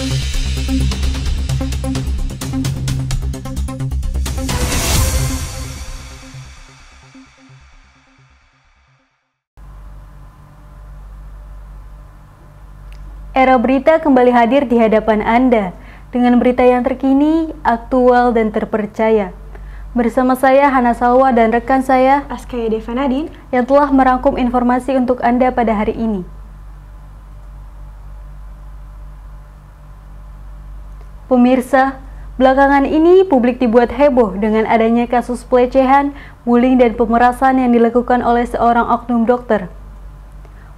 Era Berita kembali hadir di hadapan Anda dengan berita yang terkini, aktual, dan terpercaya. Bersama saya Hana Salwa dan rekan saya Askaya Devanadin yang telah merangkum informasi untuk Anda pada hari ini. Pemirsa, belakangan ini publik dibuat heboh dengan adanya kasus pelecehan, bullying, dan pemerasan yang dilakukan oleh seorang oknum dokter.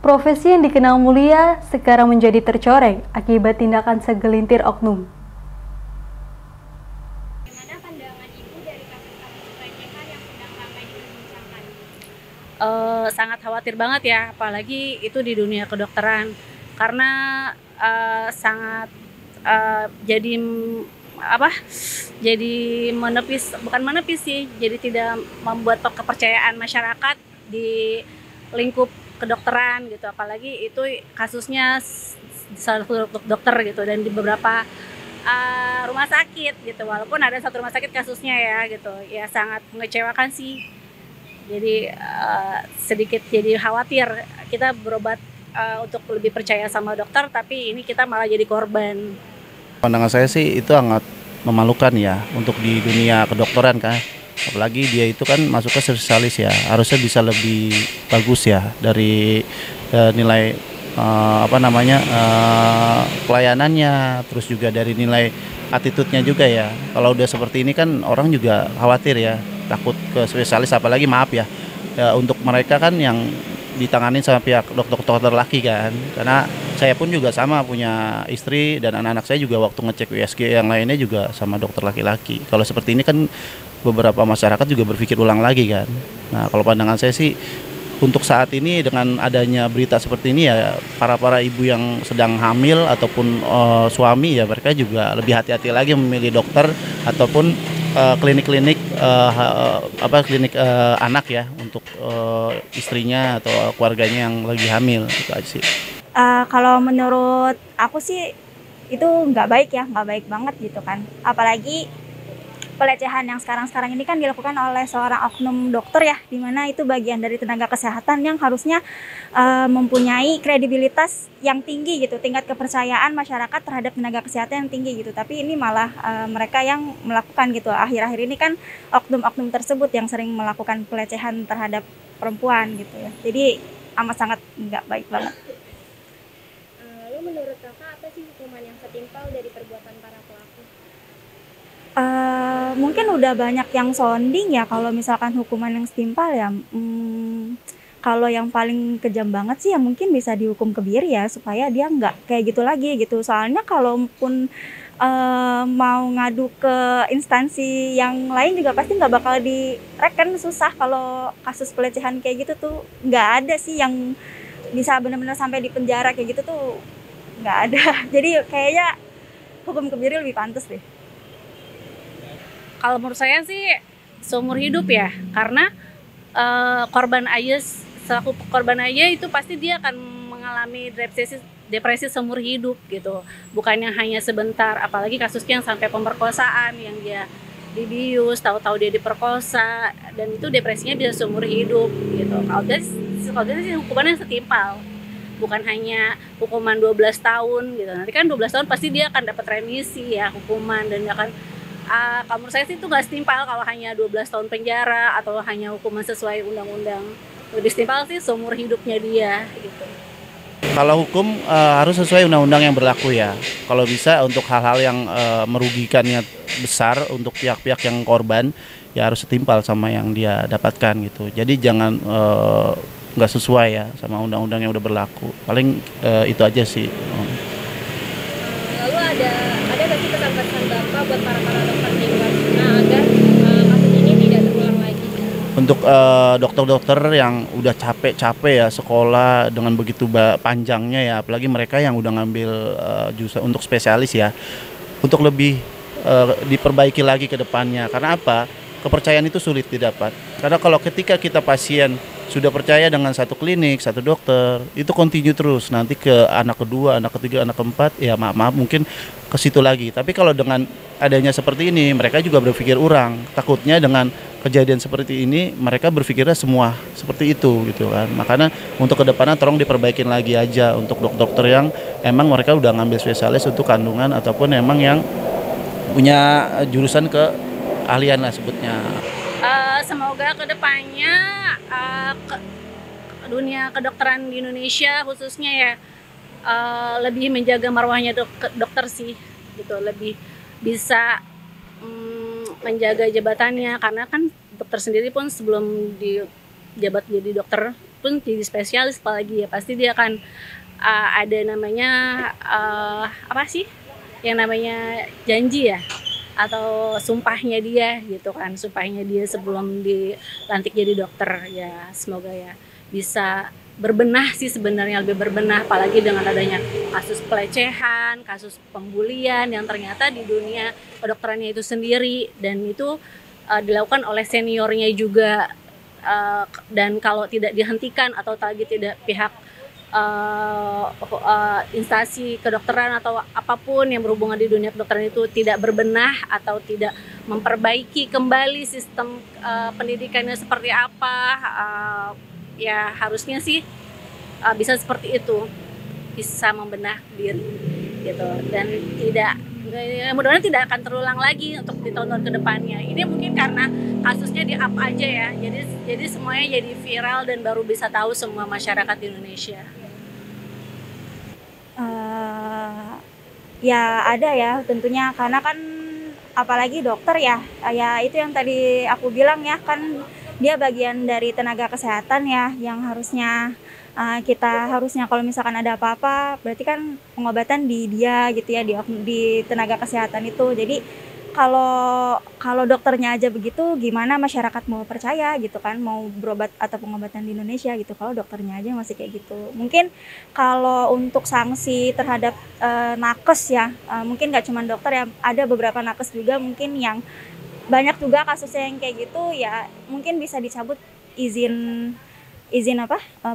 Profesi yang dikenal mulia sekarang menjadi tercoreng akibat tindakan segelintir oknum. Bagaimana pandangan Ibu dari kasus-kasus pelecehan yang sedang ramai diperbincangkan? Sangat khawatir banget ya, apalagi itu di dunia kedokteran, karena sangat jadi bukan menepis sih, jadi tidak membuat kepercayaan masyarakat di lingkup kedokteran gitu, apalagi itu kasusnya salah satu dokter gitu dan di beberapa rumah sakit gitu, walaupun ada satu rumah sakit kasusnya ya gitu, ya sangat mengecewakan sih. Jadi sedikit jadi khawatir kita berobat untuk lebih percaya sama dokter, tapi ini kita malah jadi korban. Pandangan saya sih itu sangat memalukan ya untuk di dunia kedokteran kan. Apalagi dia itu kan masuk ke spesialis ya, harusnya bisa lebih bagus ya dari nilai pelayanannya, terus juga dari nilai attitude-nya juga ya. Kalau udah seperti ini kan orang juga khawatir ya, takut ke spesialis, apalagi maaf ya, untuk mereka kan yang ditangani sama pihak dokter laki kan, karena saya pun juga sama punya istri dan anak-anak saya juga waktu ngecek USG yang lainnya juga sama dokter laki-laki. Kalau seperti ini kan beberapa masyarakat juga berpikir ulang lagi kan. Nah, kalau pandangan saya sih untuk saat ini dengan adanya berita seperti ini ya, para ibu yang sedang hamil ataupun suami ya, mereka juga lebih hati-hati lagi memilih dokter ataupun klinik anak ya untuk istrinya atau keluarganya yang lagi hamil, gitu aja sih. Kalau menurut aku sih itu nggak baik ya, nggak baik banget gitu kan. Apalagi pelecehan yang sekarang ini kan dilakukan oleh seorang oknum dokter ya, dimana itu bagian dari tenaga kesehatan yang harusnya mempunyai kredibilitas yang tinggi gitu, tingkat kepercayaan masyarakat terhadap tenaga kesehatan yang tinggi gitu. Tapi ini malah mereka yang melakukan gitu. Akhir-akhir ini kan oknum-oknum tersebut yang sering melakukan pelecehan terhadap perempuan gitu ya. Jadi amat sangat nggak baik banget. Lalu menurut Kakak apa sih hukuman yang setimpal dari perbuatan para pelaku? Mungkin udah banyak yang sounding ya kalau misalkan hukuman yang setimpal ya. Kalau yang paling kejam banget sih ya mungkin bisa dihukum kebiri ya, supaya dia nggak kayak gitu lagi gitu. Soalnya kalaupun mau ngadu ke instansi yang lain juga pasti nggak bakal direken, susah. Kalau kasus pelecehan kayak gitu tuh nggak ada sih yang bisa benar-benar sampai di penjara kayak gitu tuh, nggak ada. Jadi kayaknya hukum kebiri lebih pantas deh. Kalau menurut saya sih seumur hidup ya, karena selaku korban aja itu pasti dia akan mengalami depresi seumur hidup gitu, bukannya hanya sebentar. Apalagi kasusnya yang sampai pemerkosaan, yang dia dibius, tahu-tahu dia diperkosa, dan itu depresinya bisa seumur hidup gitu. Kalau dia sih hukumannya setimpal, bukan hanya hukuman 12 tahun gitu. Nanti kan 12 tahun pasti dia akan dapat remisi ya hukuman, dan dia akan kalau menurut saya sih itu nggak setimpal kalau hanya 12 tahun penjara atau hanya hukuman sesuai undang-undang. Lebih setimpal sih seumur hidupnya dia gitu. Kalau hukum harus sesuai undang-undang yang berlaku ya. Kalau bisa untuk hal-hal yang merugikannya besar untuk pihak-pihak yang korban ya harus setimpal sama yang dia dapatkan gitu. Jadi jangan nggak sesuai ya sama undang-undang yang udah berlaku. Paling itu aja sih. Lalu ada nggak sih pesan-pesan Bapak buat para dokter di luar sana agar kasus ini tidak terulang lagi? Untuk dokter-dokter yang udah capek-capek ya sekolah dengan begitu panjangnya ya, apalagi mereka yang udah ngambil jurusan untuk spesialis ya, untuk lebih diperbaiki lagi ke depannya. Karena apa? Kepercayaan itu sulit didapat. Karena kalau ketika kita pasien sudah percaya dengan satu klinik, satu dokter, itu continue terus. Nanti ke anak kedua, anak ketiga, anak keempat, ya maaf mungkin ke situ lagi. Tapi kalau dengan adanya seperti ini, mereka juga berpikir urang. Takutnya dengan kejadian seperti ini, mereka berpikirnya semua seperti itu gitu kan. Makanya untuk kedepannya tolong diperbaikin lagi aja untuk dokter yang emang mereka udah ngambil spesialis untuk kandungan ataupun emang yang punya jurusan keahlian lah sebutnya. Semoga kedepannya dunia kedokteran di Indonesia khususnya ya lebih menjaga marwahnya dokter sih gitu, lebih bisa menjaga jabatannya, karena kan dokter sendiri pun sebelum dijabat jadi dokter pun jadi spesialis, apalagi ya pasti dia akan ada namanya apa sih yang namanya janji ya, atau sumpahnya dia gitu kan, sumpahnya dia sebelum dilantik jadi dokter. Ya semoga ya bisa berbenah sih, sebenarnya lebih berbenah, apalagi dengan adanya kasus pelecehan, kasus pembulian yang ternyata di dunia kedokterannya itu sendiri, dan itu dilakukan oleh seniornya juga, dan kalau tidak dihentikan atau lagi tidak pihak instansi kedokteran atau apapun yang berhubungan di dunia kedokteran itu tidak berbenah atau tidak memperbaiki kembali sistem pendidikannya seperti apa, ya harusnya sih bisa seperti itu, bisa membenah diri gitu, dan tidak, mudah-mudahan tidak akan terulang lagi untuk di tahun-tahun kedepannya. Ini mungkin karena kasusnya di up aja ya, jadi semuanya jadi viral dan baru bisa tahu semua masyarakat di Indonesia. Ya ada ya tentunya, karena kan apalagi dokter ya itu yang tadi aku bilang ya, kan dia bagian dari tenaga kesehatan ya, yang harusnya kita harusnya kalau misalkan ada apa-apa berarti kan pengobatan di dia gitu ya, di tenaga kesehatan itu. Jadi kalau dokternya aja begitu, gimana masyarakat mau percaya gitu kan, mau berobat atau pengobatan di Indonesia gitu kalau dokternya aja masih kayak gitu. Mungkin kalau untuk sanksi terhadap nakes ya, mungkin nggak cuma dokter ya, ada beberapa nakes juga mungkin yang banyak juga kasusnya yang kayak gitu ya, mungkin bisa dicabut izin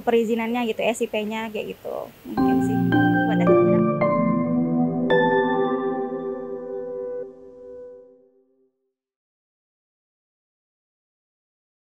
perizinannya gitu, SIP-nya kayak gitu mungkin sih.